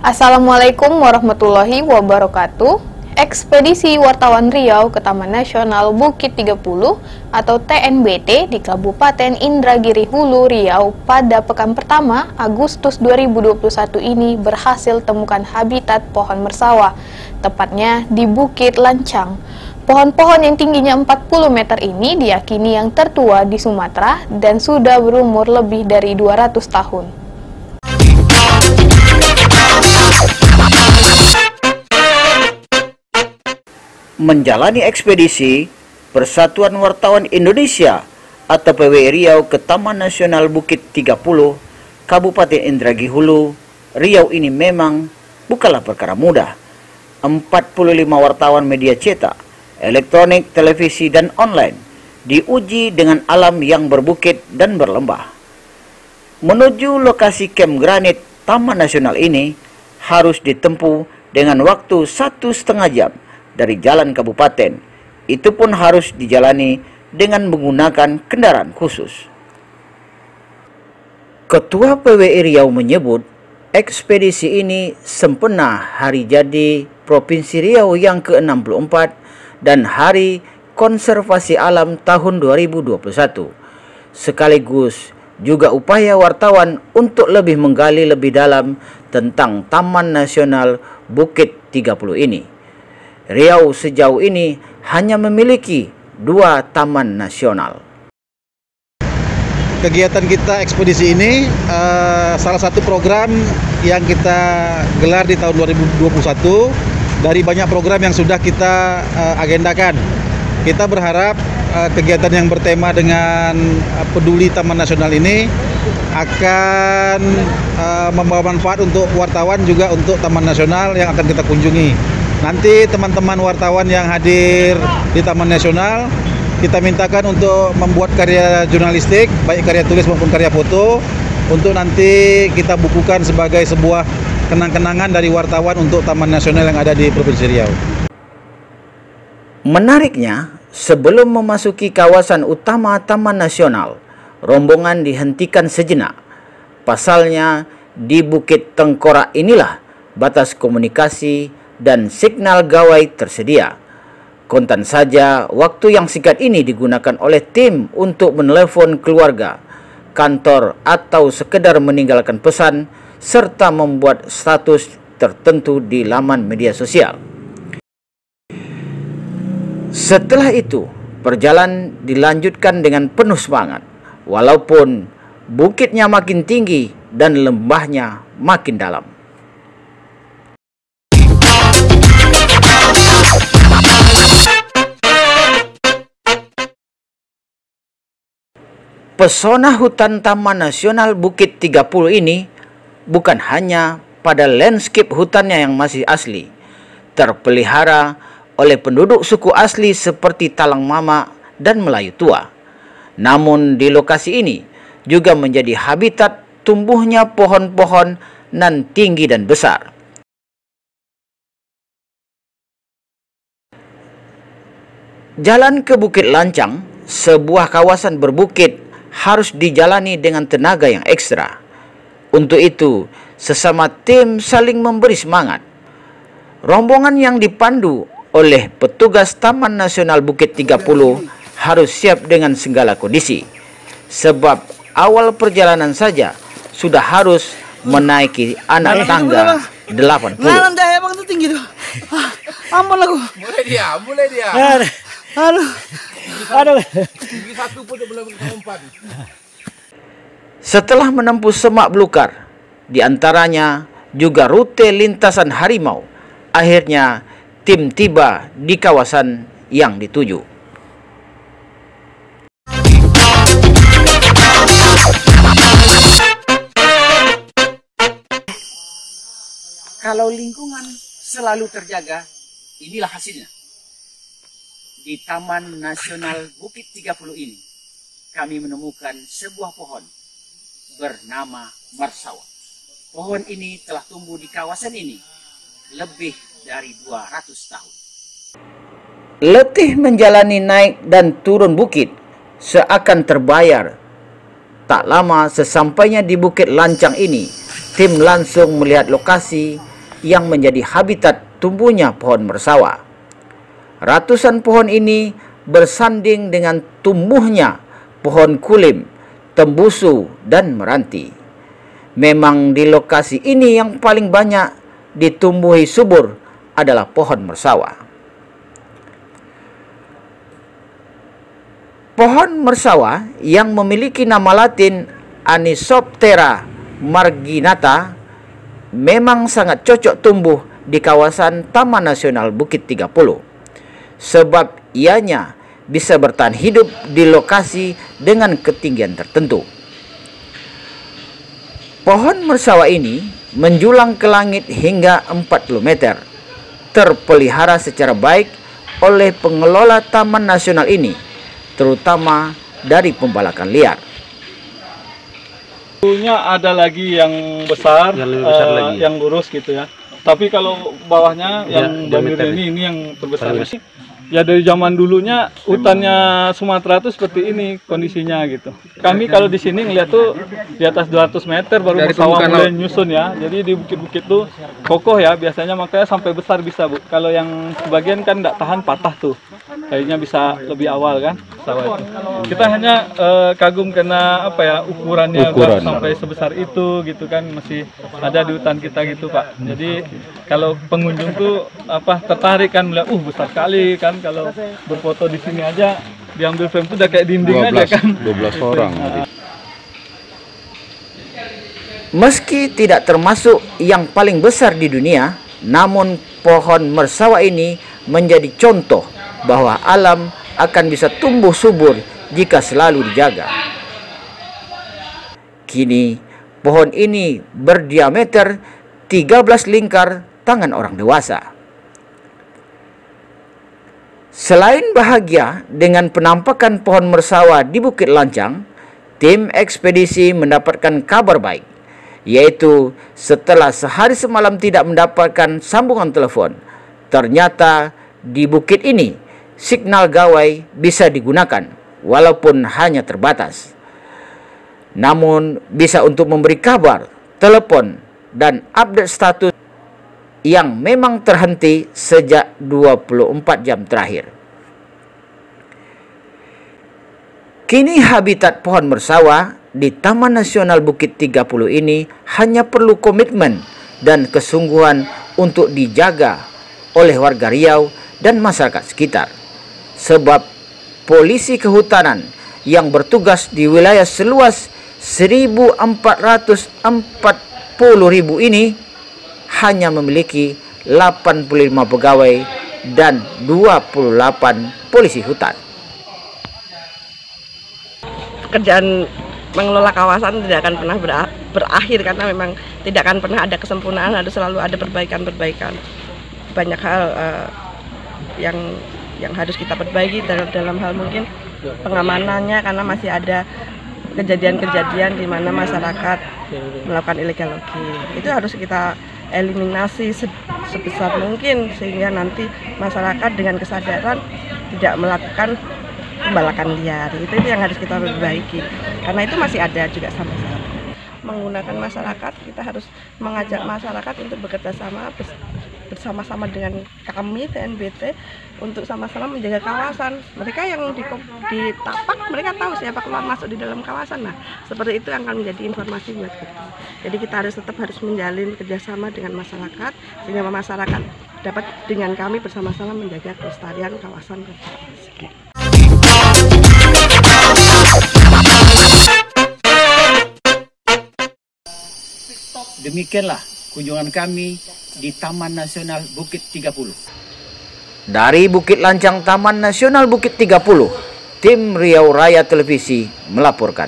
Assalamualaikum warahmatullahi wabarakatuh. Ekspedisi Wartawan Riau ke Taman Nasional Bukit 30 atau TNBT di Kabupaten Indragiri Hulu, Riau pada pekan pertama Agustus 2021 ini berhasil temukan habitat pohon mersawah, tepatnya di Bukit Lancang. Pohon-pohon yang tingginya 40 meter ini diyakini yang tertua di Sumatera dan sudah berumur lebih dari 200 tahun. Menjalani ekspedisi Persatuan Wartawan Indonesia atau PWI Riau ke Taman Nasional Bukit 30, Kabupaten Indragiri Hulu, Riau ini memang bukanlah perkara mudah. 45 wartawan media cetak, elektronik, televisi, dan online diuji dengan alam yang berbukit dan berlembah. Menuju lokasi Camp Granit Taman Nasional ini harus ditempuh dengan waktu 1,5 jam dari jalan kabupaten. Itu pun harus dijalani dengan menggunakan kendaraan khusus. Ketua PWI Riau menyebut ekspedisi ini sempena hari jadi Provinsi Riau yang ke-64 dan Hari Konservasi Alam tahun 2021, sekaligus juga upaya wartawan untuk lebih menggali lebih dalam tentang Taman Nasional Bukit 30 ini. Riau sejauh ini hanya memiliki 2 taman nasional. Kegiatan kita ekspedisi ini salah satu program yang kita gelar di tahun 2021 dari banyak program yang sudah kita agendakan. Kita berharap kegiatan yang bertema dengan peduli Taman Nasional ini akan membawa manfaat untuk wartawan juga untuk Taman Nasional yang akan kita kunjungi. Nanti teman-teman wartawan yang hadir di Taman Nasional kita mintakan untuk membuat karya jurnalistik, baik karya tulis maupun karya foto, untuk nanti kita bukukan sebagai sebuah kenang-kenangan dari wartawan untuk Taman Nasional yang ada di Provinsi Riau. Menariknya, sebelum memasuki kawasan utama Taman Nasional, rombongan dihentikan sejenak. Pasalnya, di Bukit Tengkorak inilah batas komunikasi dan signal gawai tersedia. Kontan saja, waktu yang singkat ini digunakan oleh tim untuk menelepon keluarga, kantor, atau sekedar meninggalkan pesan, serta membuat status tertentu di laman media sosial. Setelah itu, perjalanan dilanjutkan dengan penuh semangat, walaupun bukitnya makin tinggi dan lembahnya makin dalam. Pesona hutan Taman Nasional Bukit 30 ini bukan hanya pada landscape hutannya yang masih asli, terpelihara oleh penduduk suku asli seperti Talang Mama dan Melayu Tua. Namun di lokasi ini juga menjadi habitat tumbuhnya pohon-pohon nan tinggi dan besar. Jalan ke Bukit Lancang, sebuah kawasan berbukit, harus dijalani dengan tenaga yang ekstra. Untuk itu, sesama tim saling memberi semangat. Rombongan yang dipandu oleh petugas Taman Nasional Bukit 30 harus siap dengan segala kondisi. Sebab awal perjalanan saja sudah harus menaiki anak tangga 80. Nalam dah emang itu tinggi tuh. Ampun aku. Mulai dia. Aduh. Tinggi satu pun belum melompat. Setelah menempuh semak belukar, diantaranya juga rute lintasan harimau, akhirnya tim tiba di kawasan yang dituju. Kalau lingkungan selalu terjaga, inilah hasilnya. Di Taman Nasional Bukit 30 ini, kami menemukan sebuah pohon bernama mersawah. Pohon ini telah tumbuh di kawasan ini lebih dari 200 tahun. Letih menjalani naik dan turun bukit seakan terbayar. Tak lama sesampainya di Bukit Lancang ini, tim langsung melihat lokasi yang menjadi habitat tumbuhnya pohon mersawa. Ratusan pohon ini bersanding dengan tumbuhnya pohon kulim, tembusu, dan meranti. Memang di lokasi ini yang paling banyak ditumbuhi subur adalah pohon mersawa. Pohon mersawa yang memiliki nama latin Anisoptera marginata memang sangat cocok tumbuh di kawasan Taman Nasional Bukit 30, sebab ianya bisa bertahan hidup di lokasi dengan ketinggian tertentu. Pohon mersawa ini menjulang ke langit hingga 40 meter, terpelihara secara baik oleh pengelola Taman Nasional ini, terutama dari pembalakan liar. Dulunya ada lagi yang besar, yang lurus gitu ya. Tapi kalau bawahnya yang Bamir ini yang terbesar. Ya dari zaman dulunya hutannya Sumatera tuh seperti ini kondisinya gitu. Kami kalau di sini ngeliat tuh di atas 200 meter baru mersawa mulai nyusun ya. Jadi di bukit-bukit tuh kokoh ya, biasanya makanya sampai besar bisa Bu. Kalau yang sebagian kan nggak tahan patah tuh. Kayaknya bisa lebih awal kan sawah itu. Kita hanya kagum karena apa ya ukurannya sampai sebesar itu gitu kan, masih ada di hutan kita gitu Pak. Jadi kalau pengunjung tuh tertarik kan melihat besar sekali kan, kalau berfoto di sini aja diambil frame tuh udah kayak dinding 12, aja kan. 12 orang. Meski tidak termasuk yang paling besar di dunia, namun pohon mersawa ini menjadi contoh bahwa alam akan bisa tumbuh subur jika selalu dijaga. Kini, pohon ini berdiameter 13 lingkar tangan orang dewasa. Selain bahagia dengan penampakan pohon mersawa di Bukit Lancang, tim ekspedisi mendapatkan kabar baik, yaitu setelah sehari semalam tidak mendapatkan sambungan telepon, ternyata di bukit ini signal gawai bisa digunakan walaupun hanya terbatas. Namun bisa untuk memberi kabar, telepon, dan update status yang memang terhenti sejak 24 jam terakhir. Kini habitat pohon mersawa di Taman Nasional Bukit 30 ini hanya perlu komitmen dan kesungguhan untuk dijaga oleh warga Riau dan masyarakat sekitar. Sebab polisi kehutanan yang bertugas di wilayah seluas 1.440.000 ini hanya memiliki 85 pegawai dan 28 polisi hutan. Pekerjaan mengelola kawasan tidak akan pernah berakhir karena memang tidak akan pernah ada kesempurnaan, harus selalu ada perbaikan-perbaikan. Banyak hal yang harus kita perbaiki dalam hal mungkin pengamanannya, karena masih ada kejadian-kejadian di mana masyarakat melakukan illegal logging. Itu harus kita eliminasi sebesar mungkin sehingga nanti masyarakat dengan kesadaran tidak melakukan pembalakan liar. Itu yang harus kita perbaiki, karena itu masih ada juga sampai saat ini. Menggunakan masyarakat, kita harus mengajak masyarakat untuk bekerja sama bersama-sama dengan kami TNBT untuk sama-sama menjaga kawasan. Mereka yang di tapak, mereka tahu siapa keluar masuk di dalam kawasan. Nah, seperti itu yang akan menjadi informasi buat kita. Jadi kita tetap harus menjalin kerjasama dengan masyarakat sehingga masyarakat dapat dengan kami bersama-sama menjaga kelestarian kawasan konservasi. Demikianlah kunjungan kami di Taman Nasional Bukit 30. Dari Bukit Lancang Taman Nasional Bukit 30, tim Riau Raya Televisi melaporkan.